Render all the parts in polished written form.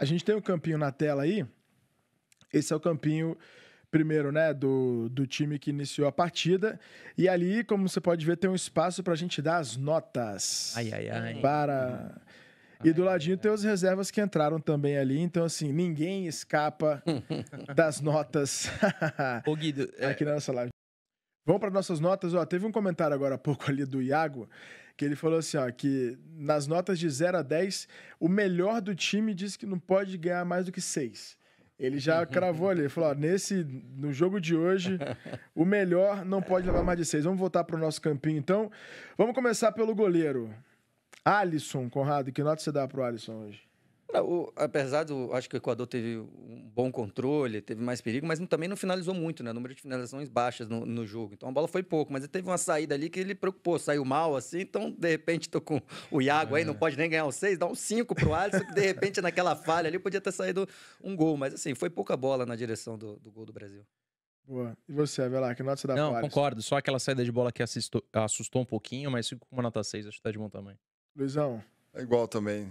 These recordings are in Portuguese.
A gente tem um campinho na tela aí. Esse é o campinho, primeiro, né, do time que iniciou a partida. E ali, como você pode ver, tem um espaço para a gente dar as notas. Ai, ai, ai. E do ladinho tem as reservas que entraram também ali. Então, assim, ninguém escapa das notas Ô, Guido, aqui na nossa live. Vamos para nossas notas. Ó, teve um comentário agora há pouco ali do Iago, que ele falou assim, ó, que nas notas de 0 a 10, o melhor do time diz que não pode ganhar mais do que 6. Ele já cravou ali, ele falou, ó, no jogo de hoje, o melhor não pode levar mais de 6. Vamos voltar para o nosso campinho, então. Vamos começar pelo goleiro. Alisson, Conrado, que nota você dá pro Alisson hoje? Apesar do... Acho que o Equador teve um bom controle, teve mais perigo, mas também não finalizou muito, né? Número de finalizações baixas no jogo. Então a bola foi pouco, mas ele teve uma saída ali que ele preocupou, saiu mal assim, então de repente tô com o Iago aí, não pode nem ganhar o 6, dá um 5 pro Alisson, que de repente naquela falha ali podia ter saído um gol, mas assim, foi pouca bola na direção do gol do Brasil. Boa. E você, Avelar, que nota você dá pro Alisson? Não, concordo. Só aquela saída de bola que assustou um pouquinho, mas fico com uma nota 6, acho que tá de bom tamanho. Luizão? É igual também.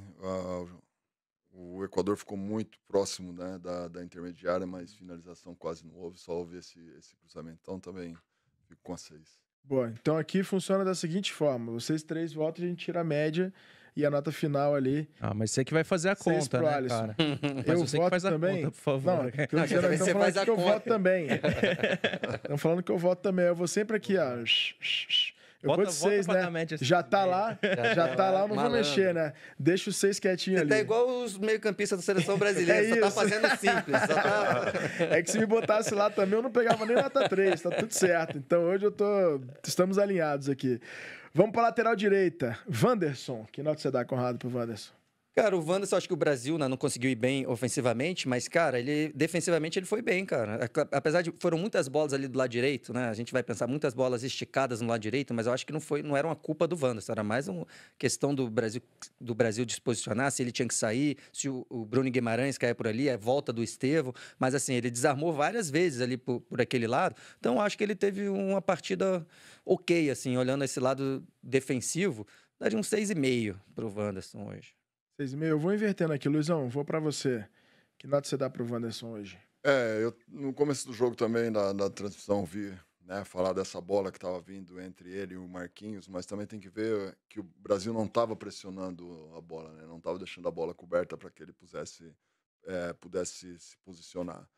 O Equador ficou muito próximo, né, da intermediária, mas finalização quase não houve, só houve esse cruzamento. Então também fico com a 6. Boa, então aqui funciona da seguinte forma: vocês 3 votam, a gente tira a média e a nota final ali. Ah, mas você que vai fazer a conta, né, Alisson. cara? Eu você voto que faz também. A conta, por favor. Não, estão falando que eu voto também. Estão falando que eu voto também. Eu vou sempre aqui, ó. Eu vou de 6, né? Já tá lá, eu não vou mexer, né? Deixa os 6 quietinho ali. Você tá igual os meio-campistas da seleção brasileira, só tá fazendo simples. É que se me botasse lá também, eu não pegava nem nota 3, tá tudo certo. Então hoje estamos alinhados aqui. Vamos pra lateral direita. Wanderson, que nota você dá, Conrado, pro Wanderson? Cara, o Wanderson, acho que o Brasil, né, não conseguiu ir bem ofensivamente, mas, cara, defensivamente ele foi bem, cara. Apesar de foram muitas bolas ali do lado direito, né? A gente vai pensar muitas bolas esticadas no lado direito, mas eu acho que não era uma culpa do Wanderson, era mais uma questão do Brasil de se posicionar, se ele tinha que sair, se o Bruno Guimarães cair por ali, é volta do Estevão, mas assim, ele desarmou várias vezes ali por aquele lado. Então, eu acho que ele teve uma partida ok, assim, olhando esse lado defensivo, daria um 6,5 pro Wanderson hoje. 6,5. Eu vou invertendo aqui, Luizão, vou pra você. Que nota você dá pro Wanderson hoje? Eu no começo do jogo também, da transmissão, vi, né, falar dessa bola que estava vindo entre ele e o Marquinhos, mas também tem que ver que o Brasil não estava pressionando a bola, né? Não estava deixando a bola coberta para que ele pudesse se posicionar.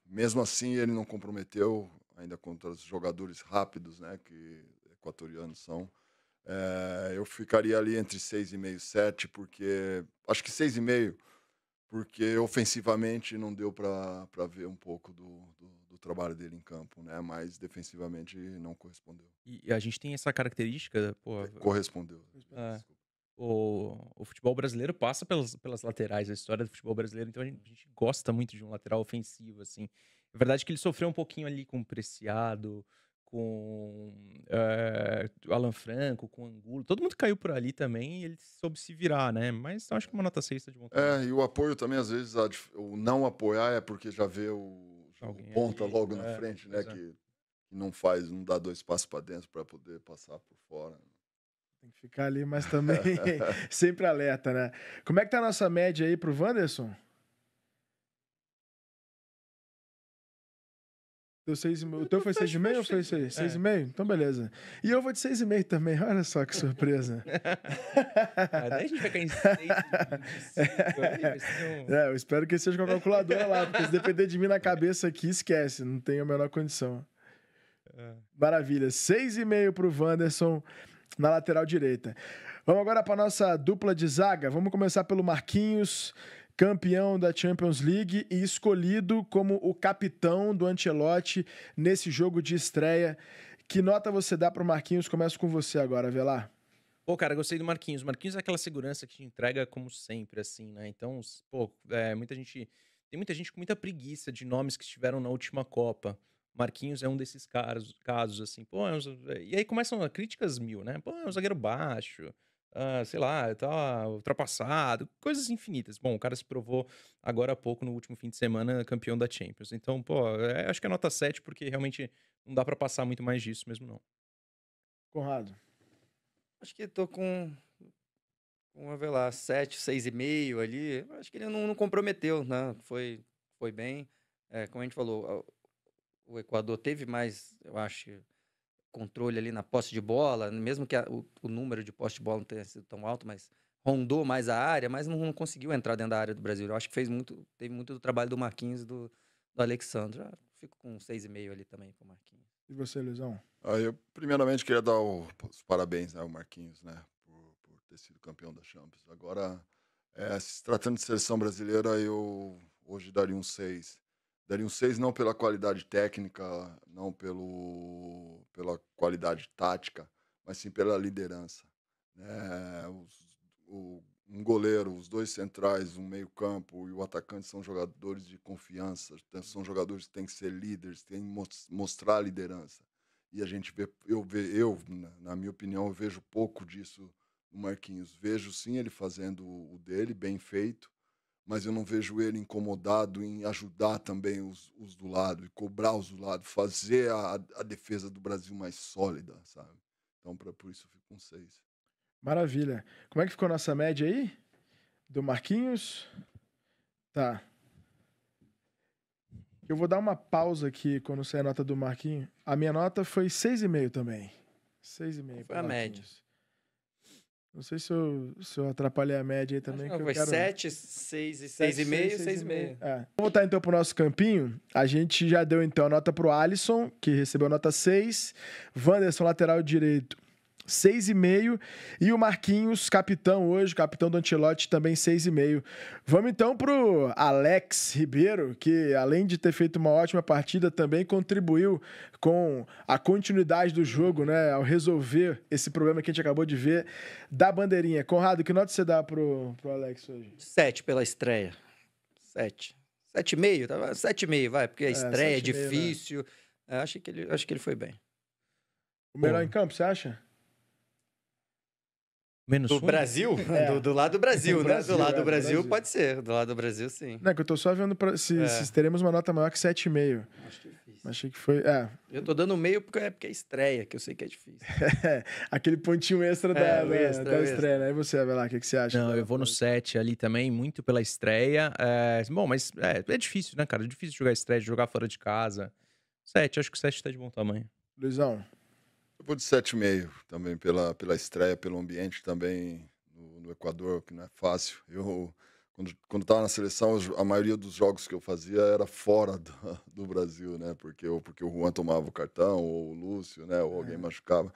Mesmo assim, ele não comprometeu, ainda contra os jogadores rápidos, né, que equatorianos são. Eu ficaria ali entre 6,5 e 7, porque... Acho que 6,5, porque ofensivamente não deu para ver um pouco do trabalho dele em campo, né? Mas defensivamente não correspondeu. E a gente tem essa característica... Pô, correspondeu. O futebol brasileiro passa pelas laterais, a história do futebol brasileiro, então a gente gosta muito de um lateral ofensivo, assim. É verdade que ele sofreu um pouquinho ali com o Preciado, com o Alan Franco, com o Angulo. Todo mundo caiu por ali também e ele soube se virar, né? Mas eu acho que uma nota 6 tá de bom tamanho. E o apoio também, às vezes, o não apoiar é porque já vê o ponta ali, logo na frente, né? Que não dá 2 passos para dentro para poder passar por fora. Tem que ficar ali, mas também sempre alerta, né? Como é que tá a nossa média aí pro Wanderson? O teu foi 6,5 ou foi 6,5? Então, beleza. E eu vou de 6,5 também. Olha só que surpresa. Daí a gente vai cair em 6,5. Eu espero que seja com a calculadora lá, porque se depender de mim na cabeça aqui, esquece. Não tem a menor condição. Maravilha. 6,5 pro Wanderson na lateral direita. Vamos agora para nossa dupla de zaga. Vamos começar pelo Marquinhos, campeão da Champions League e escolhido como o capitão do Ancelotti nesse jogo de estreia. Que nota você dá pro Marquinhos? Começo com você agora, Avelar. Pô, cara, gostei do Marquinhos. Marquinhos é aquela segurança que te entrega como sempre, assim, né? Então, pô, tem muita gente com muita preguiça de nomes que estiveram na última Copa. Marquinhos é um desses casos, assim. Pô, e aí começam críticas mil, né? Pô, é um zagueiro baixo, sei lá, tá ultrapassado, coisas infinitas. Bom, o cara se provou agora há pouco, no último fim de semana, campeão da Champions. Então, pô, acho que é nota 7, porque realmente não dá pra passar muito mais disso mesmo, não. Conrado. Acho que tô com Vamos ver lá, 7, 6,5 ali. Acho que ele não comprometeu, né? Foi bem. Como a gente falou, o Equador teve mais, eu acho, controle ali na posse de bola, mesmo que o número de posse de bola não tenha sido tão alto, mas rondou mais a área, mas não conseguiu entrar dentro da área do Brasil. Eu acho que teve muito do trabalho do Marquinhos e do Alexandre. Fico com 6,5 ali também pro Marquinhos. E você, Luizão? Eu primeiramente queria dar os parabéns, né, ao Marquinhos, né, por ter sido campeão da Champions. Agora, se tratando de seleção brasileira, eu hoje daria um 6. Daria um 6 não pela qualidade técnica, não pela qualidade tática, mas sim pela liderança. Um goleiro, os dois centrais, um meio-campo e o atacante são jogadores de confiança, são jogadores que têm que ser líderes, têm que mostrar liderança. E a gente vê, na minha opinião, eu vejo pouco disso no Marquinhos. Vejo sim ele fazendo o dele, bem feito, mas eu não vejo ele incomodado em ajudar também os do lado, e cobrar os do lado, fazer a defesa do Brasil mais sólida, sabe? Então, por isso eu fico com 6. Maravilha. Como é que ficou a nossa média aí? Do Marquinhos? Tá. Eu vou dar uma pausa aqui quando sair a nota do Marquinhos. A minha nota foi 6,5 também. 6,5. Foi a média. Não sei se eu atrapalhei a média aí também. Não, que foi eu quero... 7, 6 e 6,5, 6,5. Vamos voltar então pro nosso campinho. A gente já deu então a nota pro Alisson, que recebeu nota 6. Wanderson, lateral direito, 6,5. E o Marquinhos, capitão hoje, capitão do Ancelotti, também 6,5. Vamos então pro Alex Ribeiro, que além de ter feito uma ótima partida, também contribuiu com a continuidade do jogo, né? Ao resolver esse problema que a gente acabou de ver da bandeirinha. Conrado, que nota você dá pro Alex hoje? 7 pela estreia. 7. 7,5, tá? 7,5, vai, porque a estreia é difícil. Né? Acho que ele foi bem. O melhor em campo, você acha? Menos do Brasil? Do lado do Brasil, né? Brasil, do lado do Brasil, Brasil pode ser. Do lado do Brasil, sim. Não, é que eu tô só vendo se teremos uma nota maior que 7,5. Acho difícil. Achei que foi... Eu tô dando meio porque é estreia, que eu sei que é difícil. Aquele pontinho extra da estreia, né? E você, Avelar, o que você acha? Não, eu vou no 7 ali também, muito pela estreia. Bom, mas é difícil, né, cara? É difícil jogar estreia, jogar fora de casa. 7, acho que o 7 tá de bom tamanho. Luizão? Eu vou de 7,5 também pela estreia, pelo ambiente também no Equador, que não é fácil. Quando estava na seleção, a maioria dos jogos que eu fazia era fora do Brasil, né? Porque o Juan tomava o cartão, ou o Lúcio, né? Ou alguém machucava.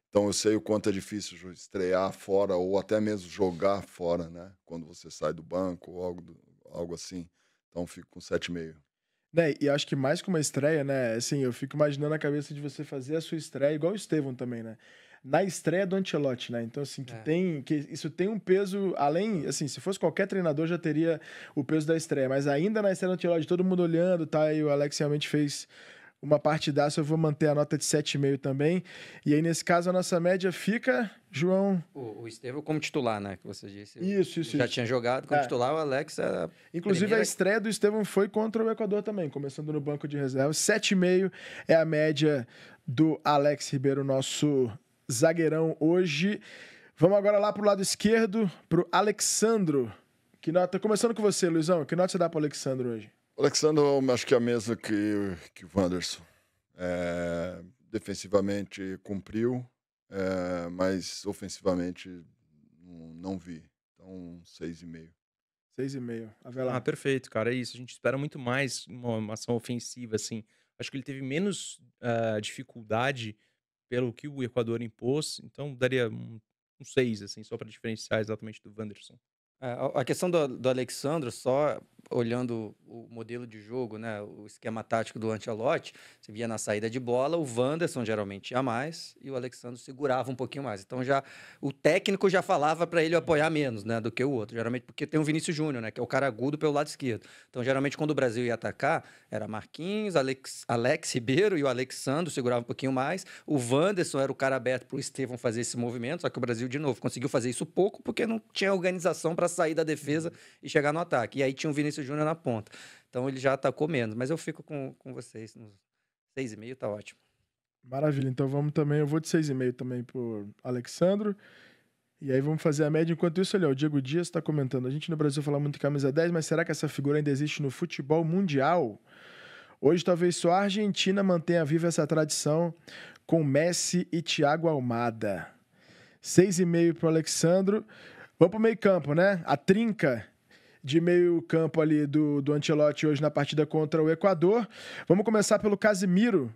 Então eu sei o quanto é difícil estrear fora, ou até mesmo jogar fora, né? Quando você sai do banco, ou algo assim. Então fico com 7,5. Né, e acho que mais que uma estreia, né? Assim, eu fico imaginando a cabeça de você fazer a sua estreia, igual o Estevão também, né? Na estreia do Ancelotti, né? Então, assim, que isso tem um peso, além, assim, se fosse qualquer treinador já teria o peso da estreia, mas ainda na estreia do Ancelotti, todo mundo olhando, tá? E o Alex realmente fez uma partidaça, eu vou manter a nota de 7,5 também. E aí, nesse caso, a nossa média fica, João... O Estevão como titular, né? Que você disse. Isso. Já tinha jogado como titular, o Alex era... Inclusive, a estreia do Estevão foi contra o Equador também, começando no banco de reserva. 7,5 é a média do Alex Ribeiro, nosso zagueirão hoje. Vamos agora lá pro lado esquerdo, pro Alexandro. Que nota... Começando com você, Luizão. Que nota você dá pro Alexandro hoje? O Alexandre, eu acho que é a mesma que o Wanderson. Defensivamente cumpriu, mas ofensivamente não vi. Então, 6,5. 6,5. Avelar. Perfeito, cara. É isso. A gente espera muito mais uma ação ofensiva, assim. Acho que ele teve menos dificuldade pelo que o Equador impôs. Então, daria um 6, assim, só para diferenciar exatamente do Wanderson. A questão do Alexandre, só olhando o modelo de jogo, né, o esquema tático do Ancelotti, você via na saída de bola, o Wanderson geralmente ia mais e o Alexandre segurava um pouquinho mais. Então o técnico já falava para ele apoiar menos, né, do que o outro, geralmente porque tem o Vinícius Júnior, né, que é o cara agudo pelo lado esquerdo. Então geralmente quando o Brasil ia atacar, era Marquinhos, Alex Ribeiro e o Alexandre segurava um pouquinho mais. O Wanderson era o cara aberto para o Estevão fazer esse movimento, só que o Brasil de novo conseguiu fazer isso pouco porque não tinha organização para sair da defesa e chegar no ataque. E aí tinha o Vinícius Júnior na ponta. Então ele já atacou menos. Mas eu fico com vocês. No 6,5 tá ótimo. Maravilha. Então vamos também. Eu vou de 6,5 também pro Alexandro. E aí vamos fazer a média. Enquanto isso, olha, o Diego Dias está comentando. A gente no Brasil fala muito em camisa 10, mas será que essa figura ainda existe no futebol mundial? Hoje talvez só a Argentina mantenha viva essa tradição com Messi e Thiago Almada. 6,5 para o Alexandro. Vamos para o meio campo, né? A trinca de meio campo ali do Ancelotti hoje na partida contra o Equador. Vamos começar pelo Casemiro,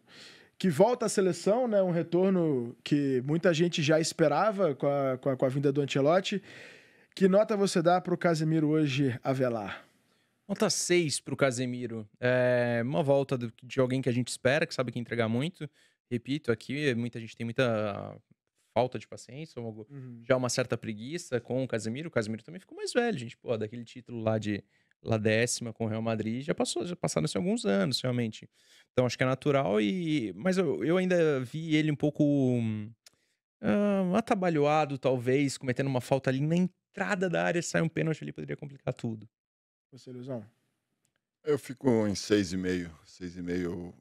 que volta à seleção, né? Um retorno que muita gente já esperava com a vinda do Ancelotti. Que nota você dá para o Casemiro hoje, Avelar? Nota 6 para o Casemiro. É uma volta de alguém que a gente espera, que sabe que entregar muito. Repito, aqui muita gente tem muita falta de paciência, já uma certa preguiça com o Casemiro. O Casemiro também ficou mais velho, gente. Pô, daquele título lá La décima com o Real Madrid, já passaram-se alguns anos, realmente. Então, acho que é natural, mas eu ainda vi ele um pouco atabalhoado, talvez, cometendo uma falta ali na entrada da área, sai um pênalti ali, poderia complicar tudo. Você, Luizão? Eu fico em 6,5. 6,5,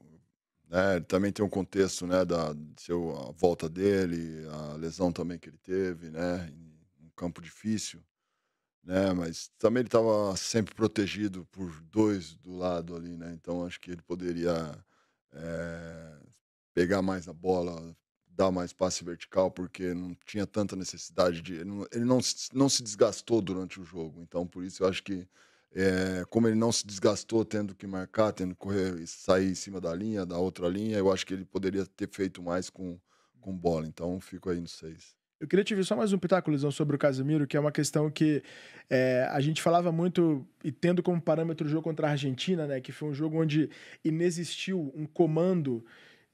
né? Também tem um contexto, né, a volta dele, a lesão também que ele teve, né, em um campo difícil, né, mas também ele estava sempre protegido por dois do lado ali, né, então acho que ele poderia pegar mais a bola, dar mais passe vertical, porque não tinha tanta necessidade ele não se desgastou durante o jogo, então por isso eu acho que como ele não se desgastou tendo que marcar, tendo que correr e sair em cima da linha, da outra linha, eu acho que ele poderia ter feito mais com bola. Então, fico aí no 6. Eu queria te ver só mais um pitaco, Luizão, sobre o Casemiro, que é uma questão que a gente falava muito, e tendo como parâmetro o jogo contra a Argentina, né, que foi um jogo onde inexistiu um comando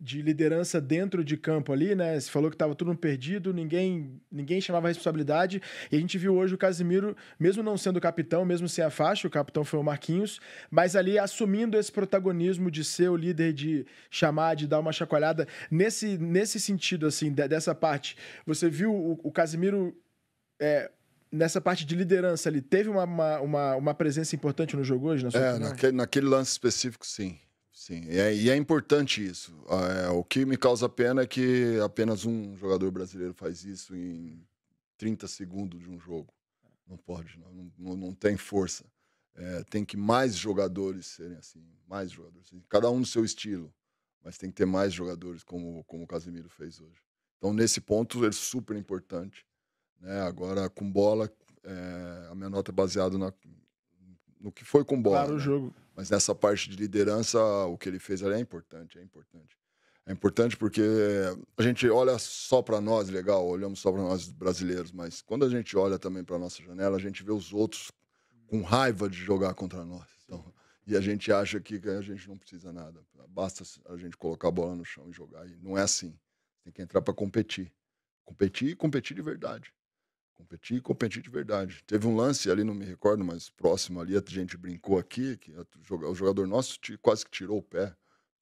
de liderança dentro de campo ali, né? Você falou que estava tudo perdido, ninguém chamava a responsabilidade. E a gente viu hoje o Casemiro, mesmo não sendo capitão, mesmo sem a faixa, o capitão foi o Marquinhos, mas ali assumindo esse protagonismo de ser o líder, de chamar, de dar uma chacoalhada. Nesse sentido, assim, dessa parte, você viu o Casemiro nessa parte de liderança ali, teve uma presença importante no jogo hoje, na sua opinião? Naquele lance específico, sim. Sim, e é importante isso. O que me causa pena é que apenas um jogador brasileiro faz isso em 30 segundos de um jogo. Não pode, não tem força. Tem que mais jogadores serem assim, mais jogadores. Cada um no seu estilo, mas tem que ter mais jogadores como o Casemiro fez hoje. Então, nesse ponto, ele é super importante. Né? Agora, com bola, a minha nota é baseada no que foi com bola. Claro, o jogo. Mas nessa parte de liderança, o que ele fez ali é importante. É importante porque a gente olha só para nós, legal, olhamos só para nós brasileiros, mas quando a gente olha também para nossa janela, a gente vê os outros com raiva de jogar contra nós. Então, e a gente acha que a gente não precisa nada. Basta a gente colocar a bola no chão e jogar. E não é assim. Tem que entrar para competir. Competir de verdade. Competir de verdade. Teve um lance ali, não me recordo, mas próximo ali, a gente brincou aqui, que o jogador nosso quase que tirou o pé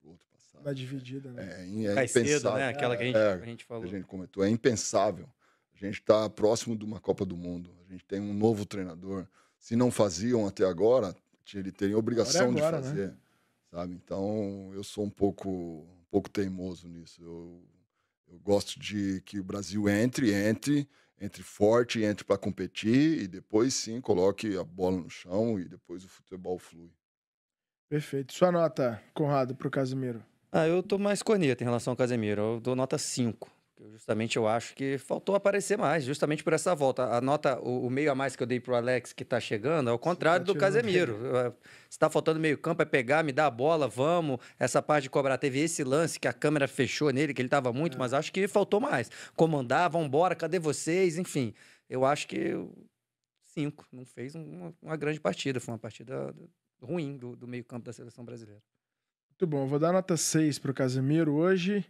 do outro passado. Na dividida, né? É impensável. Né? Aquela que a gente falou. A gente comentou, é impensável. A gente está próximo de uma Copa do Mundo. A gente tem um novo treinador. Se não faziam até agora, ele teria a obrigação de fazer. Né? Sabe? Então, eu sou um pouco teimoso nisso. Eu gosto de que o Brasil entre forte, entre para competir e depois sim coloque a bola no chão e depois o futebol flui. Perfeito. Sua nota, Conrado, para o Casemiro? Eu tô mais corneta em relação ao Casemiro. Eu dou nota 5. Justamente eu acho que faltou aparecer mais, justamente por essa volta. A nota, o meio a mais que eu dei pro Alex, que tá chegando, é o contrário do Casemiro. Se tá faltando meio campo, é pegar, me dar a bola, vamos. Essa parte de cobrar, teve esse lance que a câmera fechou nele, que ele tava muito, mas acho que faltou mais. Comandar, vambora, cadê vocês? Enfim, eu acho que 5. Não fez uma grande partida, foi uma partida ruim do meio campo da seleção brasileira. Muito bom, eu vou dar nota 6 pro Casemiro hoje.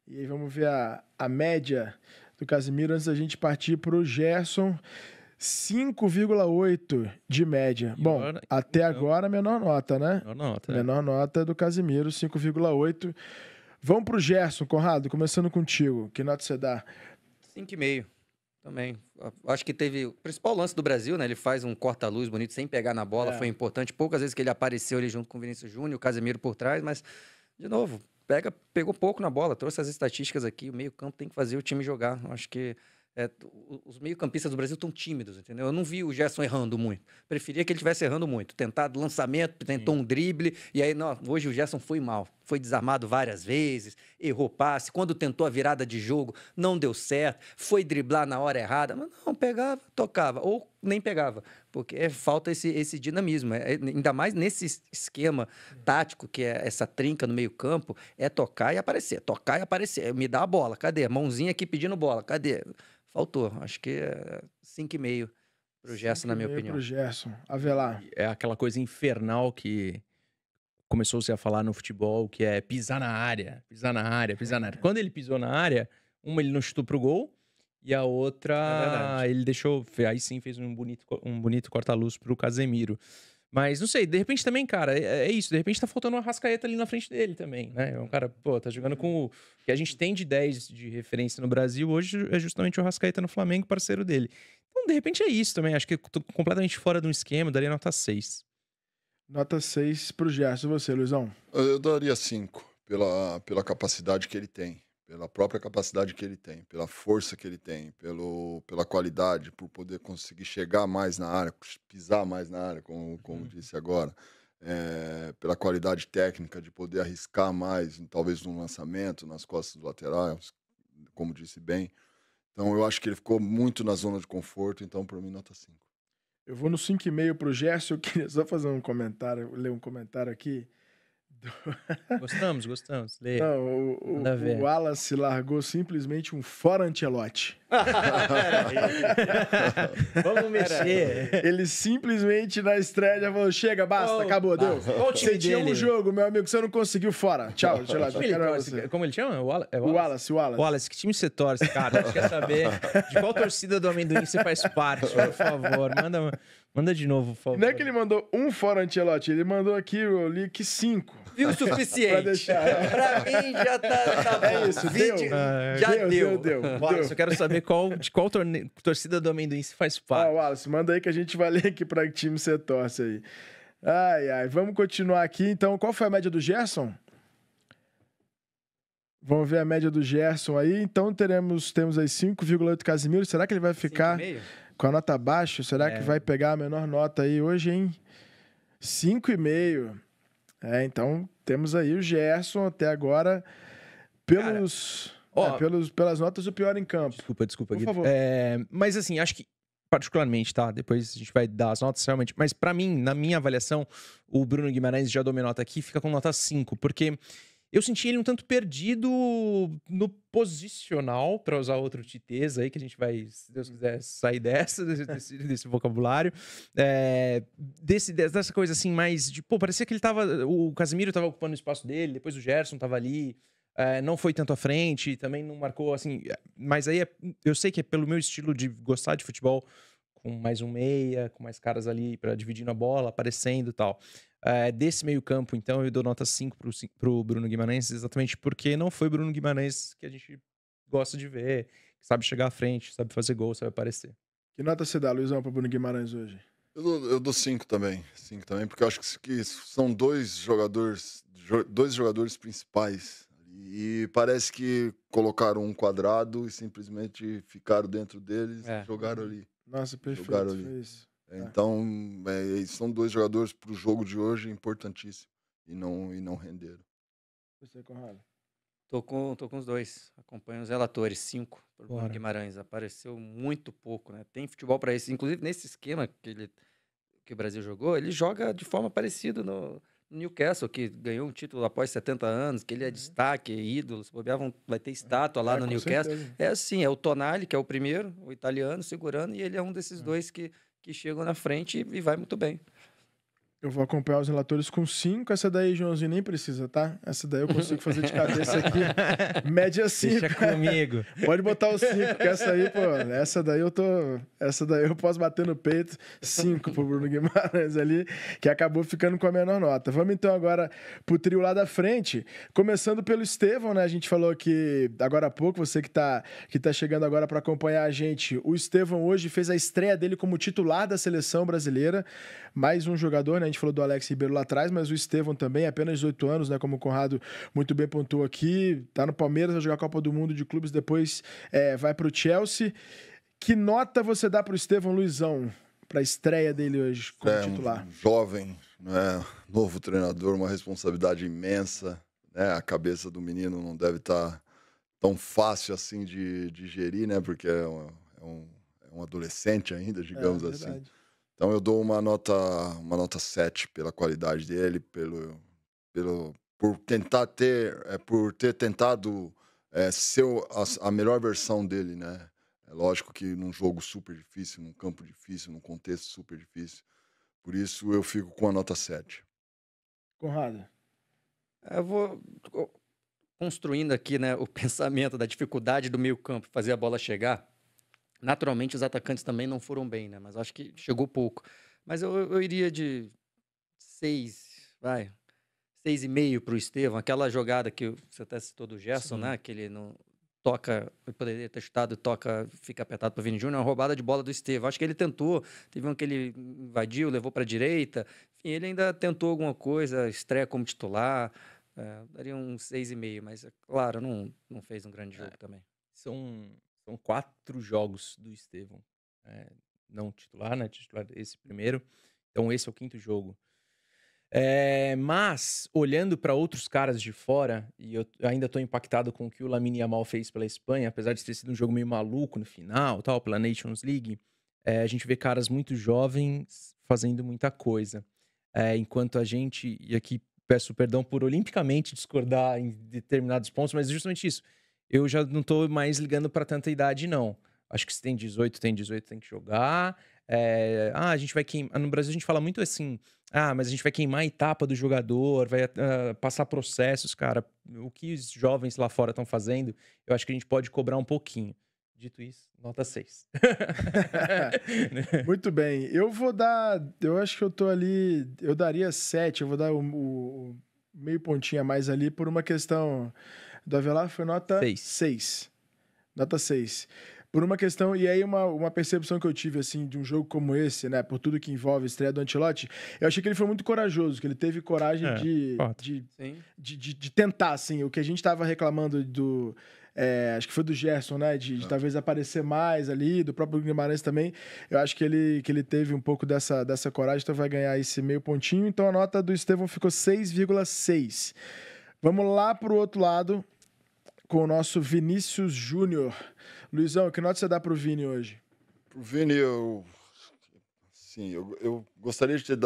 E aí vamos ver a média do Casemiro antes da gente partir para o Gerson. 5,8 de média. Bom, até agora a menor nota, né? Menor nota do Casemiro, 5,8. Vamos para o Gerson, Conrado, começando contigo. Que nota você dá? 5,5 também. Acho que teve o principal lance do Brasil, né? Ele faz um corta-luz bonito sem pegar na bola, foi importante. Poucas vezes que ele apareceu ali junto com o Vinícius Júnior, o Casemiro por trás, mas, de novo, pegou pouco na bola, trouxe as estatísticas aqui, o meio-campo tem que fazer o time jogar. Acho que os meio-campistas do Brasil estão tímidos, entendeu? Eu não vi o Gerson errando muito. Preferia que ele estivesse errando muito. Tentado lançamento, tentou um drible, e aí, não, hoje o Gerson foi mal. Foi desarmado várias vezes, errou passe. Quando tentou a virada de jogo, não deu certo. Foi driblar na hora errada, mas não, pegava, tocava. Ou nem pegava, porque falta esse dinamismo. Ainda mais nesse esquema tático, que é essa trinca no meio-campo, é tocar e aparecer, tocar e aparecer. Me dá a bola, cadê? Mãozinha aqui pedindo bola, cadê? Faltou, acho que é 5,5 pro Gerson, na minha opinião. Pro Gerson. Avelar. É aquela coisa infernal que começou-se a falar no futebol, que é pisar na área, pisar na área, pisar na área. Quando ele pisou na área, uma ele não chutou pro gol, e a outra ele deixou, aí sim fez um bonito corta-luz pro Casemiro. Mas não sei, de repente também, cara, é isso. De repente tá faltando uma Arrascaeta ali na frente dele também, né? É um cara, pô, tá jogando com o que a gente tem de 10 de referência no Brasil hoje, é justamente o Arrascaeta no Flamengo, parceiro dele. Então, de repente é isso também. Acho que eu tô completamente fora de um esquema, daria nota 6. Nota 6 pro Gerson. E você, Luizão? Eu daria 5 pela capacidade que ele tem. Pela própria capacidade que ele tem, pela força que ele tem, pela qualidade, por poder conseguir chegar mais na área, pisar mais na área, como disse agora, pela qualidade técnica de poder arriscar mais, talvez num lançamento, nas costas do lateral, como disse bem. Então eu acho que ele ficou muito na zona de conforto, então para mim nota 5. Eu vou no 5,5 pro Gerson. Eu queria só fazer um comentário, ler um comentário aqui. Gostamos. Leia. Não, o Wallace largou simplesmente um fora Ancelotti. Vamos mexer. Ele simplesmente na estreia já falou: chega, basta, acabou, deu. Você tinha um jogo, meu amigo, você não conseguiu, fora. Tchau, como ele chama? O Wallace. Wallace, que time você torce, cara? A gente quer saber de qual torcida do amendoim você faz parte, por favor. Manda de novo, por favor. Não é que ele mandou um fora Ancelotti, ele mandou aqui, eu li que 5. Viu o suficiente. Pra deixar. Pra mim já tá bom. É isso, deu. Já deu. Wallace, eu quero saber de qual torcida do amendoim você faz parte. Wallace, manda aí que a gente vai ler aqui pra que time você torce aí. Ai, vamos continuar aqui. Então, qual foi a média do Gerson? Vamos ver a média do Gerson aí. Então, temos aí 5,8 Casemiro. Será que ele vai ficar com a nota baixa? Será que vai pegar a menor nota aí hoje, hein? 5,5. Então temos aí o Gerson até agora pelas notas o pior em campo. Desculpa, por favor. Mas assim, acho que particularmente, tá? Depois a gente vai dar as notas realmente. Mas pra mim, na minha avaliação, o Bruno Guimarães, já dou minha nota aqui, fica com nota 5, porque eu senti ele um tanto perdido no posicional, para usar outro titês aí, que a gente vai, se Deus quiser, sair desse vocabulário. Dessa coisa assim, mais de... Pô, parecia que o Casemiro tava ocupando o espaço dele, depois o Gerson tava ali, não foi tanto à frente, também não marcou, assim... Mas aí, eu sei que é pelo meu estilo de gostar de futebol, com mais um meia, com mais caras ali para dividindo a bola, aparecendo e tal. Desse meio campo, então, eu dou nota 5 pro Bruno Guimarães, exatamente porque não foi Bruno Guimarães que a gente gosta de ver, que sabe chegar à frente, sabe fazer gol, sabe aparecer. Que nota você dá, Luizão, pro Bruno Guimarães hoje? Eu dou 5 também. 5 também, porque eu acho que são dois jogadores principais. E parece que colocaram um quadrado e simplesmente ficaram dentro deles e jogaram ali. Nossa, perfeito. Foi isso. Então, são dois jogadores para o jogo de hoje importantíssimos e não renderam. Você, Conrado? Tô com os dois. Acompanho os relatores. 5 para o Bruno Guimarães. Apareceu muito pouco, né? Tem futebol para isso. Inclusive, nesse esquema que o Brasil jogou, ele joga de forma parecida no Newcastle, que ganhou um título após 70 anos, que ele é destaque, ídolo. Se bobear, vai ter estátua lá no Newcastle. Certeza. É assim, é o Tonali, que é o primeiro, o italiano, segurando, e ele é um desses dois que chegam na frente e vai muito bem. Eu vou acompanhar os relatores com 5. Essa daí, Joãozinho, nem precisa, tá? Essa daí eu consigo fazer de cabeça aqui. Média 5. Deixa comigo. Pode botar os 5, que essa aí, pô, essa daí eu posso bater no peito. 5 pro Bruno Guimarães ali, que acabou ficando com a menor nota. Vamos então agora pro trio lá da frente, começando pelo Estevão, né? A gente falou que agora há pouco, você que tá chegando agora para acompanhar a gente, o Estevão hoje fez a estreia dele como titular da seleção brasileira, mais um jogador, né, gente falou do Alex Ribeiro lá atrás, mas o Estevão também, apenas 18 anos, né? Como o Conrado muito bem pontuou aqui, tá no Palmeiras, vai jogar a Copa do Mundo de Clubes, depois vai pro Chelsea. Que nota você dá pro Estevão, Luizão, pra estreia dele hoje como titular? Um jovem, né? Novo treinador, uma responsabilidade imensa, né? A cabeça do menino não deve estar tão fácil assim de gerir, né? Porque é um adolescente ainda, digamos assim. Então eu dou uma nota 7 pela qualidade dele, por ter tentado ser a melhor versão dele, né? É lógico que num jogo super difícil, num campo difícil, num contexto super difícil. Por isso eu fico com a nota 7. Conrado. Eu vou construindo aqui, né, o pensamento da dificuldade do meio-campo fazer a bola chegar. Naturalmente, os atacantes também não foram bem, né? Mas acho que chegou pouco. Mas eu iria de 6,5 para o Estevão. Aquela jogada que você até citou do Gerson, né? Que ele não toca, poderia ter chutado, toca, fica apertado para o Vini Júnior. É uma roubada de bola do Estevão. Acho que ele tentou. Teve um que ele invadiu, levou para a direita. Enfim, ele ainda tentou alguma coisa, estreia como titular. Daria um 6,5. Mas, claro, não fez um grande jogo também. São 4 jogos do Estevão. Não titular, né? Titular esse primeiro. Então esse é o 5º jogo. Mas, olhando para outros caras de fora, e eu ainda estou impactado com o que o Lamine Yamal fez pela Espanha, apesar de ter sido um jogo meio maluco no final, tal, pela Nations League, a gente vê caras muito jovens fazendo muita coisa. Enquanto a gente, e aqui peço perdão por olimpicamente discordar em determinados pontos, mas é justamente isso. Eu já não tô mais ligando para tanta idade, não. Acho que se tem 18, tem que jogar. A gente vai queimar. No Brasil a gente fala muito assim, mas a gente vai queimar a etapa do jogador, vai passar processos, cara. O que os jovens lá fora estão fazendo, eu acho que a gente pode cobrar um pouquinho. Dito isso, nota 6. Muito bem. Eu acho que eu tô ali, eu daria 7, eu vou dar o meio pontinho a mais ali por uma questão... Do Avelar foi nota 6. Nota 6. Por uma questão, e aí uma percepção que eu tive, assim, de um jogo como esse, né, por tudo que envolve a estreia do Ancelotti, eu achei que ele foi muito corajoso, que ele teve coragem de tentar, assim, o que a gente tava reclamando do... acho que foi do Gerson, né, de talvez aparecer mais ali, do próprio Guimarães também, eu acho que ele teve um pouco dessa coragem, então vai ganhar esse meio pontinho, então a nota do Estevão ficou 6,6. Vamos lá pro outro lado com o nosso Vinícius Júnior. Luizão, que nota você dá pro Vini hoje? Pro Vini, eu gostaria de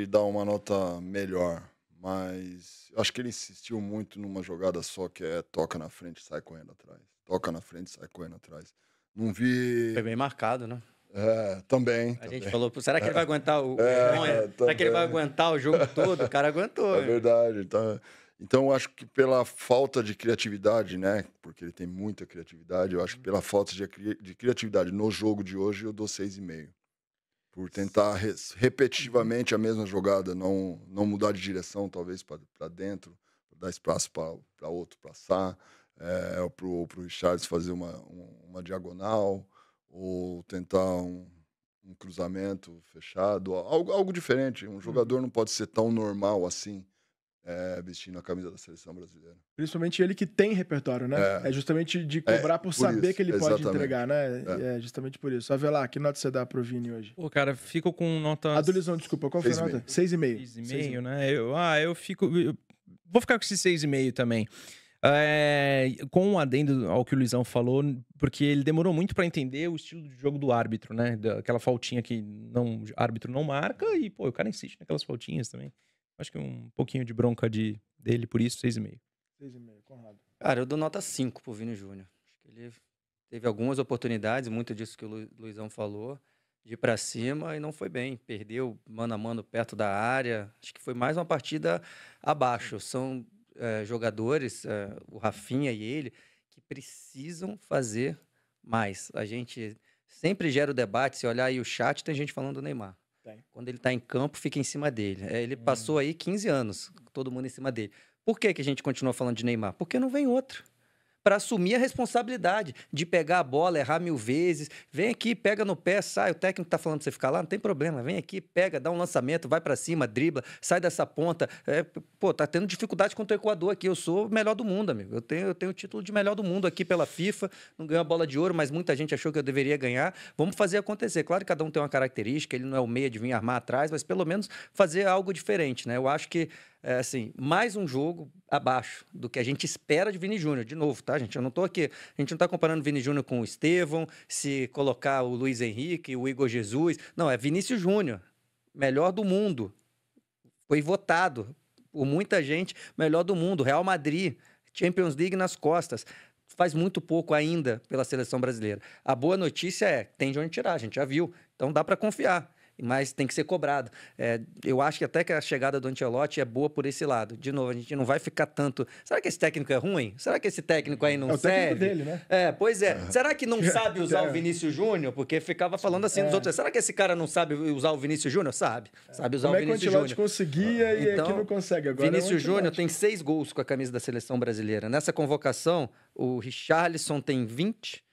dar uma nota melhor, mas acho que ele insistiu muito numa jogada só, que toca na frente, sai correndo atrás. Toca na frente, sai correndo atrás. Não vi... Foi bem marcado, né? Também. Gente falou, será que ele vai aguentar será que ele vai aguentar o jogo todo? O cara aguentou. É verdade, tá... Então, eu acho que pela falta de criatividade, né? Porque ele tem muita criatividade, eu acho que pela falta de criatividade no jogo de hoje, eu dou 6,5. Por tentar repetitivamente a mesma jogada, não mudar de direção, talvez, para dentro, dar espaço para outro passar, ou para o Richarlison fazer uma diagonal, ou tentar um cruzamento fechado, algo diferente. Um jogador não pode ser tão normal assim. Vestindo a camisa da seleção brasileira. Principalmente ele que tem repertório, né? É justamente de cobrar por saber que ele pode entregar, né? É justamente por isso. Avelar, que nota você dá pro Vini hoje? Pô, cara, fico com nota... Adolescente, desculpa, qual foi a nota? 6,5. 6,5, né? Eu vou ficar com esse 6,5 também. Com um adendo ao que o Luizão falou, porque ele demorou muito pra entender o estilo de jogo do árbitro, né? Aquela faltinha que o árbitro não marca e, pô, o cara insiste naquelas faltinhas também. Acho que um pouquinho de bronca dele, por isso, 6,5. 6,5, Conrado. Cara, eu dou nota 5 pro Vini Júnior. Acho que ele teve algumas oportunidades, muito disso que o Luizão falou, de ir pra cima e não foi bem. Perdeu mano a mano perto da área. Acho que foi mais uma partida abaixo. São jogadores, o Rafinha e ele, que precisam fazer mais. A gente sempre gera o debate, se olhar aí o chat, tem gente falando do Neymar. Quando ele está em campo, fica em cima dele. Ele passou aí 15 anos, todo mundo em cima dele. Por que a gente continua falando de Neymar? Porque não vem outro. para assumir a responsabilidade de pegar a bola, errar 1000 vezes. Vem aqui, pega no pé, sai. O técnico tá falando pra você ficar lá, não tem problema. Vem aqui, pega, dá um lançamento, vai para cima, dribla, sai dessa ponta. Tá tendo dificuldade contra o Equador aqui. Eu sou o melhor do mundo, amigo. Eu tenho o título de melhor do mundo aqui pela FIFA. Não ganhei a bola de ouro, mas muita gente achou que eu deveria ganhar. Vamos fazer acontecer. Claro que cada um tem uma característica, ele não é o meia de vir armar atrás, mas pelo menos fazer algo diferente, né? Eu acho que assim, mais um jogo abaixo do que a gente espera de Vini Júnior. De novo, tá, gente? Eu não tô aqui. A gente não tá comparando o Vini Júnior com o Estevão, se colocar o Luiz Henrique, o Igor Jesus. Não, é Vinícius Júnior, melhor do mundo. Foi votado por muita gente, melhor do mundo. Real Madrid, Champions League nas costas. Faz muito pouco ainda pela seleção brasileira. A boa notícia é, tem de onde tirar, a gente já viu. Então dá para confiar. Mas tem que ser cobrado. Eu acho que até que a chegada do Ancelotti é boa por esse lado. De novo, a gente não vai ficar tanto... Será que esse técnico é ruim? Será que esse técnico aí não serve? É o técnico dele, né? Pois é. Será que não sabe usar o Vinícius Júnior? Porque ficava falando assim dos outros. Será que esse cara não sabe usar o Vinícius Júnior? Sabe. Sabe usar o Vinícius Júnior. Como é que o Ancelotti conseguia e aqui não consegue agora? Vinícius Júnior tem 6 gols com a camisa da seleção brasileira. Nessa convocação, o Richarlison tem 20.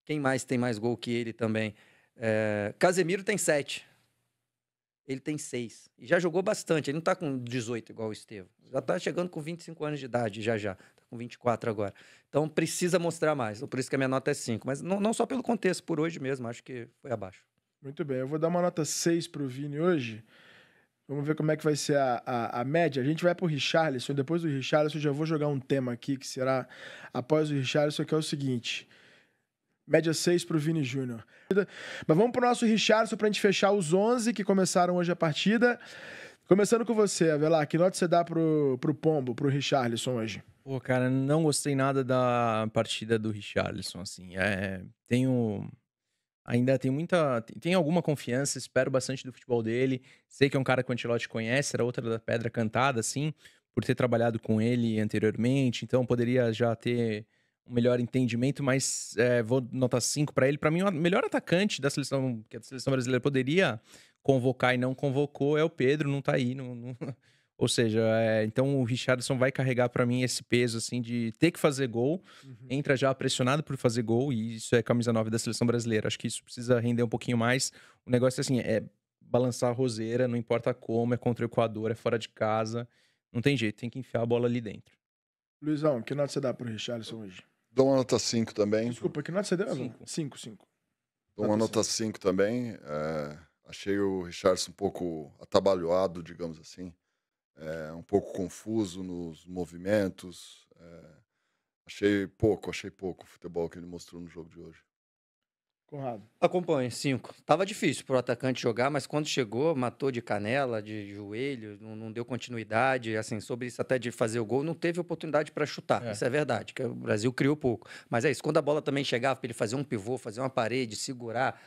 Quem mais tem mais gol que ele também? Casemiro tem 7. Ele tem 6. E já jogou bastante. Ele não tá com 18 igual o Estevão. Já tá chegando com 25 anos de idade, já. Tá com 24 agora. Então precisa mostrar mais. Por isso que a minha nota é 5. Mas não só pelo contexto, por hoje mesmo. Acho que foi abaixo. Muito bem. Eu vou dar uma nota 6 pro Vini hoje. Vamos ver como é que vai ser a média. A gente vai pro Richarlison. Depois do Richarlison, eu já vou jogar um tema aqui que será após o Richarlison, que é o seguinte... Média 6 pro Vini Júnior. Mas vamos pro nosso Richarlison pra gente fechar os 11 que começaram hoje a partida. Começando com você, Avelar, que nota você dá pro Pombo, pro Richarlison hoje? Pô, cara, não gostei nada da partida do Richarlison, assim. Ainda tem alguma confiança, espero bastante do futebol dele. Sei que é um cara que o Ancelotti conhece, era outra da pedra cantada, assim, por ter trabalhado com ele anteriormente, então poderia já ter um melhor entendimento, mas vou notar 5 para ele. Para mim, o melhor atacante da seleção, que a seleção brasileira poderia convocar e não convocou, é o Pedro, não tá aí. Ou seja, então o Richarlison vai carregar para mim esse peso assim de ter que fazer gol, entra já pressionado por fazer gol, e isso é camisa 9 da seleção brasileira. Acho que isso precisa render um pouquinho mais. O negócio assim, é balançar a roseira, não importa como, é contra o Equador, é fora de casa, não tem jeito, tem que enfiar a bola ali dentro. Luizão, que nota você dá pro Richarlison hoje? Dou uma nota 5 também. Desculpa, que nota você deu? 5. Dou uma nota 5 também. Achei o Richarlison um pouco atabalhoado, digamos assim. Um pouco confuso nos movimentos. Achei pouco o futebol que ele mostrou no jogo de hoje. Conrado. Acompanho, 5. Tava difícil pro atacante jogar, mas quando chegou, matou de canela, de joelho, não deu continuidade, assim, sobre isso até de fazer o gol, não teve oportunidade para chutar. Isso é verdade, que o Brasil criou pouco. Mas é isso, quando a bola também chegava para ele fazer um pivô, fazer uma parede, segurar,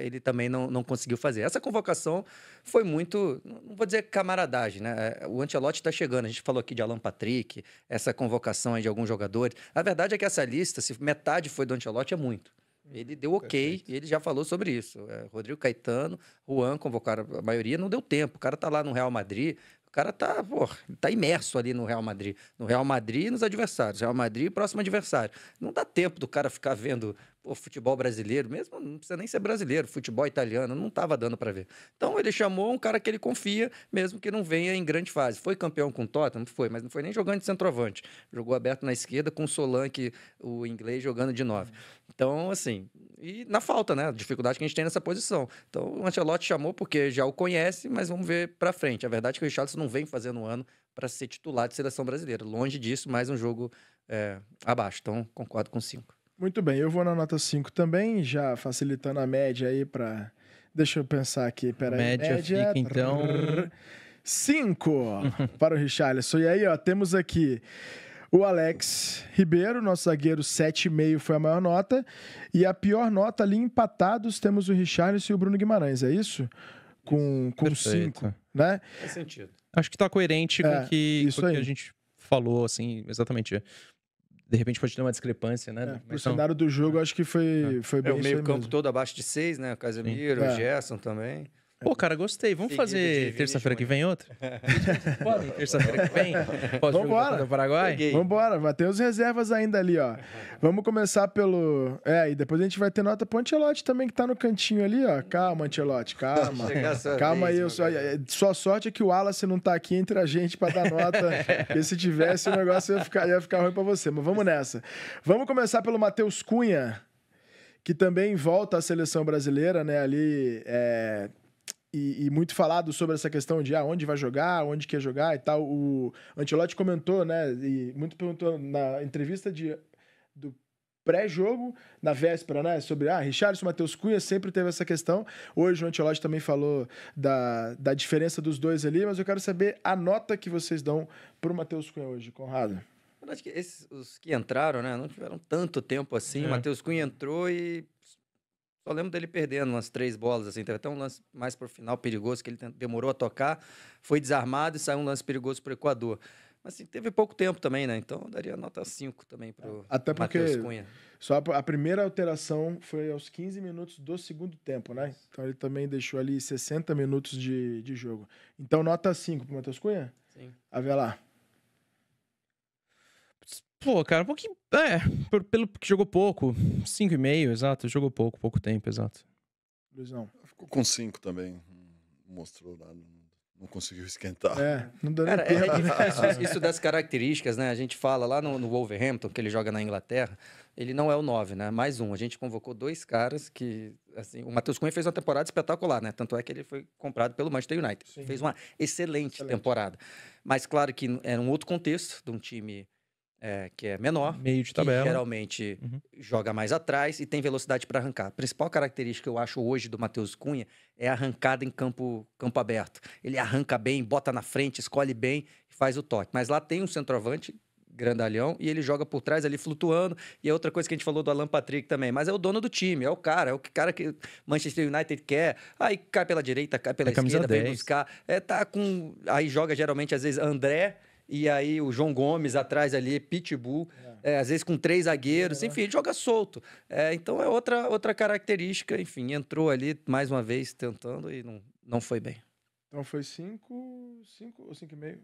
ele também não conseguiu fazer. Essa convocação foi muito, não vou dizer camaradagem, né? O Ancelotti tá chegando, a gente falou aqui de Alan Patrick, essa convocação aí de alguns jogadores. A verdade é que essa lista, se metade foi do Ancelotti, é muito. Ele deu ok, ele já falou sobre isso. Rodrigo Caetano, Juan convocaram a maioria, não deu tempo. O cara tá lá no Real Madrid, o cara tá imerso ali no Real Madrid. No Real Madrid e nos adversários. Real Madrid e próximo adversário. Não dá tempo do cara ficar vendo futebol brasileiro, mesmo não precisa nem ser brasileiro, futebol italiano, não estava dando para ver. Então ele chamou um cara que ele confia, mesmo que não venha em grande fase. Foi campeão com o Tottenham? Foi, mas não foi nem jogando de centroavante. Jogou aberto na esquerda com o Solanke, o inglês, jogando de 9. Então, assim, e na falta, né? A dificuldade que a gente tem nessa posição. Então o Ancelotti chamou porque já o conhece, mas vamos ver para frente. A verdade é que o Richarlison não vem fazendo um ano para ser titular de seleção brasileira. Longe disso, mais um jogo abaixo. Então, concordo com 5. Muito bem, eu vou na nota 5 também, já facilitando a média aí para... Deixa eu pensar aqui, peraí. Média fica, então... 5 para o Richarlison. E aí, ó, temos aqui o Alex Ribeiro, nosso zagueiro, 7,5 foi a maior nota. E a pior nota ali, empatados, temos o Richarlison e o Bruno Guimarães, é isso? Com 5, né? Faz sentido. Acho que tá coerente com o que a gente falou, assim, exatamente. De repente pode ter uma discrepância, né? O cenário do jogo, acho que foi bem o meio campo todo abaixo de 6, né? O Casemiro, o Gerson também. Pô, cara, gostei. Vamos Seguido fazer de terça-feira que Vinícius vem outra? Pode, terça-feira que vem? Pode Vambora. jogar do Paraguai? Peguei. Vambora, vai ter os reservas ainda ali, ó. Vamos começar pelo... e depois a gente vai ter nota pro Ancelotti também, que tá no cantinho ali, ó. Calma, Ancelotti, calma. Chegar a sua Calma vez, aí, meu garoto. sua sorte é que o Wallace não tá aqui entre a gente pra dar nota, porque se tivesse o negócio ia ficar ruim pra você, mas vamos nessa. Vamos começar pelo Matheus Cunha, que também volta à seleção brasileira, né, ali, e muito falado sobre essa questão de onde vai jogar, onde quer jogar e tal. O Ancelotti comentou, né, e muito perguntou na entrevista do pré-jogo, na véspera, né, sobre Richarlison, Matheus Cunha, sempre teve essa questão. Hoje o Ancelotti também falou da diferença dos dois ali, mas eu quero saber a nota que vocês dão pro Matheus Cunha hoje, Conrado. Na verdade, que os que entraram, né, não tiveram tanto tempo assim. O Matheus Cunha entrou e só lembro dele perdendo umas 3 bolas, assim. Teve até um lance mais pro final perigoso, que ele demorou a tocar, foi desarmado e saiu um lance perigoso pro Equador. Mas assim, teve pouco tempo também, né? Então eu daria nota 5 também pro Até porque Matheus Cunha. só a primeira alteração foi aos 15 minutos do segundo tempo, né? Então ele também deixou ali 60 minutos de jogo. Então nota 5 pro Matheus Cunha? Sim. Avelar. Pô, cara, um pouquinho... pelo que jogou pouco. 5,5, exato. Jogou pouco tempo, exato. Luizão. Ficou com 5 também. Não mostrou nada. Não conseguiu esquentar. Não deu nem Cara, tempo. é difícil isso das características, né? A gente fala lá no Wolverhampton, que ele joga na Inglaterra, ele não é o 9, né? Mais um. A gente convocou 2 caras que, assim, o Matheus Cunha fez uma temporada espetacular, né? Tanto é que ele foi comprado pelo Manchester United. Sim. Fez uma excelente temporada. Mas claro que era um outro contexto de um time que é menor, Meio de que tabela. geralmente joga mais atrás e tem velocidade para arrancar. A principal característica que eu acho hoje do Matheus Cunha é a arrancada em campo aberto. Ele arranca bem, bota na frente, escolhe bem e faz o toque. Mas lá tem um centroavante grandalhão e ele joga por trás ali flutuando. E é outra coisa que a gente falou do Alan Patrick também. Mas é o dono do time, é o cara que Manchester United quer. Aí cai pela direita, cai pela esquerda, vem 10. buscar. Aí joga geralmente, às vezes, André. E aí o João Gomes atrás ali, Pitbull, às vezes com 3 zagueiros, enfim, ele joga solto. Então é outra característica, enfim, entrou ali mais uma vez tentando e não foi bem. Então foi 5 ou 5,5?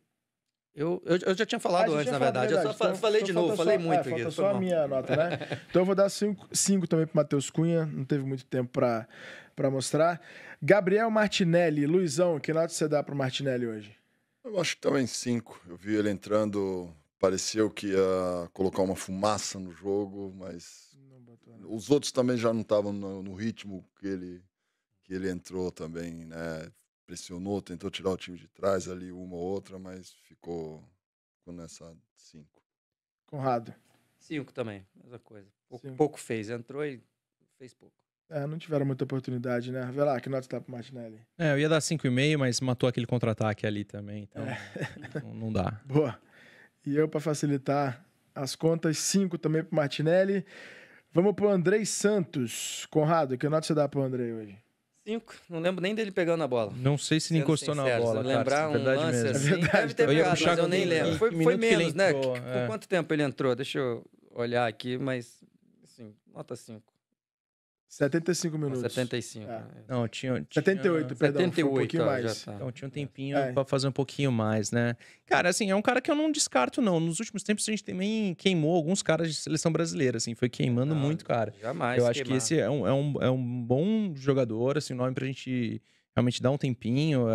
Eu já tinha falado antes, na verdade. Eu só falei de novo, falei muito. Falta só a minha nota, né? Então eu vou dar 5 também pro Matheus Cunha, não teve muito tempo pra mostrar. Gabriel Martinelli, Luizão, que nota você dá pro Martinelli hoje? Eu acho que também 5. Eu vi ele entrando, pareceu que ia colocar uma fumaça no jogo, mas os outros também já não estavam no ritmo que ele entrou também, né? Pressionou, tentou tirar o time de trás ali, uma ou outra, mas ficou nessa 5. Conrado. 5 também, mesma coisa. Cinco. Pouco fez, entrou e fez pouco. Não tiveram muita oportunidade, né? Vê lá, que nota você dá pro Martinelli? Eu ia dar 5,5, mas matou aquele contra-ataque ali também, então não dá. Boa. E eu, para facilitar as contas, 5 também pro Martinelli. Vamos pro Andrei Santos. Conrado, que nota você dá pro Andrei hoje? 5, não lembro nem dele pegando a bola. Não sei se ele Sendo encostou sincero, na bola, se cara. lembrar É verdade lance mesmo. assim, verdade, deve ter eu ia pegado, puxar mas eu nem que lembro. Foi minuto que ele menos, né? entrou, Por quanto tempo ele entrou? Deixa eu olhar aqui, mas assim, nota 5. 75 minutos. 75. Não, tinha 78, perdão. Foi um 78, pouquinho mais. já tá. Então tinha um tempinho pra fazer um pouquinho mais, né? Cara, assim, é um cara que eu não descarto, não. Nos últimos tempos a gente também queimou alguns caras de seleção brasileira, assim, foi queimando muito, cara. Jamais. Eu acho que esse é um bom jogador, assim, nome pra gente realmente dar um tempinho.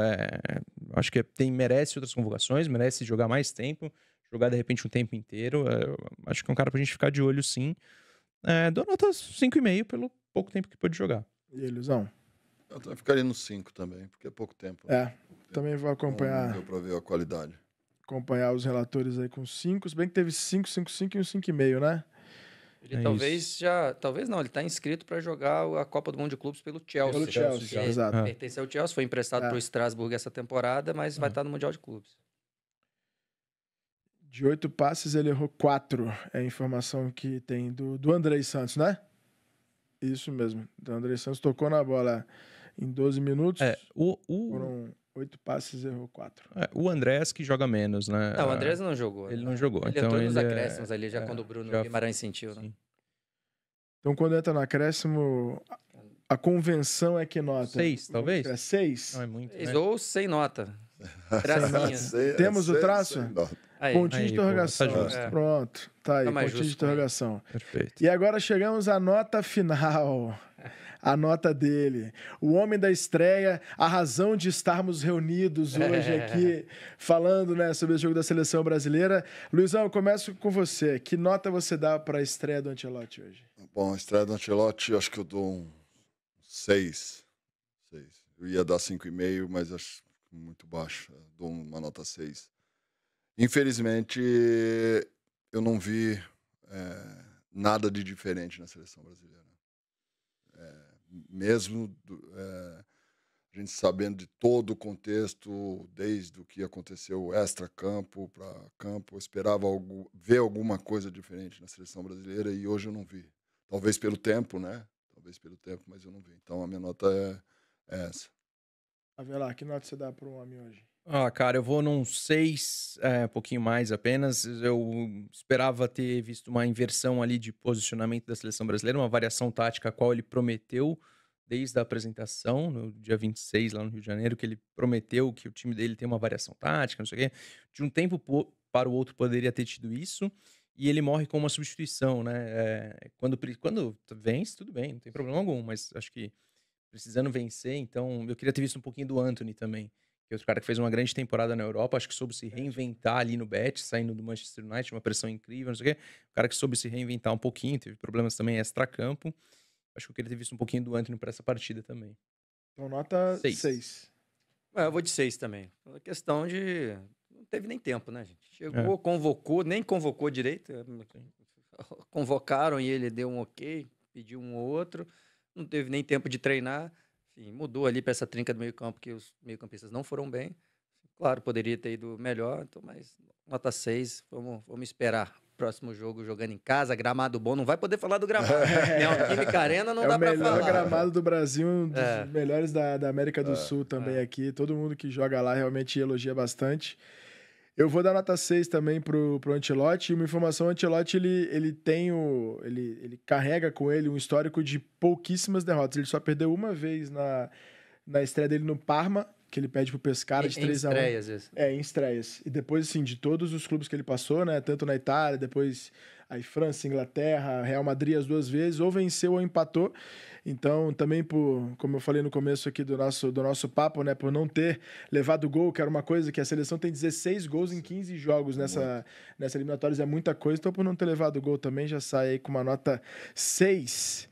Acho que merece outras convocações, merece jogar mais tempo, jogar de repente um tempo inteiro. Acho que é um cara pra gente ficar de olho, sim. Dou nota 5,5 pelo pouco tempo que pôde jogar. E aí, Luizão? Eu também ficaria no 5 também, porque é pouco tempo. Também vou Não acompanhar deu pra ver a qualidade. os relatores aí com 5. Se bem que teve 5, 5, 5 e um 5,5, né? Ele talvez não, ele tá inscrito para jogar a Copa do Mundo de Clubes pelo Chelsea. Pelo Chelsea, Ele exato. pertence ao Chelsea, foi emprestado para o Strasbourg essa temporada, mas vai estar no Mundial de Clubes. De 8 passes, ele errou 4. É a informação que tem do Andrei Santos, né? Isso mesmo. O Andrei Santos tocou na bola em 12 minutos. Foram 8 passes e errou 4. O Andrés que joga menos, né? Não, o Andrés não jogou. Ele não jogou. Ele então entrou nos acréscimos ali, já quando o Bruno Guimarães sentiu, né? Então, quando entra no acréscimo, A convenção é que nota? 6, talvez? É 6? Não é muito, Seis né? ou sem nota. Tracinha. Temos o traço? Aí. Pontinho de Aí, pô, interrogação. tá justo. É. Pronto. Tá aí, Tá mais pontinho de justo, né? interrogação. Perfeito. E agora chegamos à nota final. A nota dele. O homem da estreia, a razão de estarmos reunidos hoje aqui, falando, né, sobre o jogo da seleção brasileira. Luizão, eu começo com você. Que nota você dá para a estreia do Ancelotti hoje? Bom, a estreia do Ancelotti, acho que eu dou um 6. Eu ia dar 5,5, mas acho muito baixo. Eu dou uma nota 6. Infelizmente, eu não vi nada de diferente na seleção brasileira. Mesmo a gente sabendo de todo o contexto, desde o que aconteceu extra-campo para campo, eu esperava ver alguma coisa diferente na seleção brasileira e hoje eu não vi. Talvez pelo tempo, né? Mas eu não vi. Então a minha nota é essa. A ver lá, que nota você dá para um homem hoje? Cara, eu vou num 6, um pouquinho mais apenas. Eu esperava ter visto uma inversão ali de posicionamento da seleção brasileira, uma variação tática a qual ele prometeu desde a apresentação, no dia 26, lá no Rio de Janeiro, que ele prometeu que o time dele tem uma variação tática, não sei o quê. De um tempo para o outro poderia ter tido isso, e ele morre com uma substituição, né? Quando vence, tudo bem, não tem problema algum, mas acho que precisando vencer, então eu queria ter visto um pouquinho do Antony também, que é outro cara que fez uma grande temporada na Europa, acho que soube se reinventar ali no Betis, saindo do Manchester United, uma pressão incrível, não sei o quê. O cara que soube se reinventar um pouquinho, teve problemas também extra-campo. Acho que eu queria ter visto um pouquinho do Antony para essa partida também. Então, nota 6. Eu vou de 6 também. A questão de... Não teve nem tempo, né, gente? Chegou, convocou, nem convocou direito. Convocaram e ele deu um ok, pediu um ou outro. Não teve nem tempo de treinar. Enfim, mudou ali para essa trinca do meio-campo, que os meio-campistas não foram bem. Claro, poderia ter ido melhor, então, mas nota 6, vamos esperar. Próximo jogo jogando em casa, gramado bom, não vai poder falar do gramado. Neoquímica Arena não dá pra falar. É o melhor gramado do Brasil, um dos melhores da América do Sul também aqui. Todo mundo que joga lá realmente elogia bastante. Eu vou dar nota 6 também pro Ancelotti. Uma informação, o Ancelotti, ele carrega com ele um histórico de pouquíssimas derrotas. Ele só perdeu uma vez na estreia dele no Parma, que ele pede pro Pescara de 3-1. Em estreias, isso. Em estreias. E depois, assim, de todos os clubes que ele passou, né? Tanto na Itália, depois aí França, Inglaterra, Real Madrid as 2 vezes, ou venceu ou empatou. Então, também como eu falei no começo aqui do nosso papo, né? Por não ter levado gol, que era uma coisa que a seleção tem 16 gols em 15 jogos nessa eliminatória, é muita coisa. Então, por não ter levado gol também, já sai aí com uma nota 6.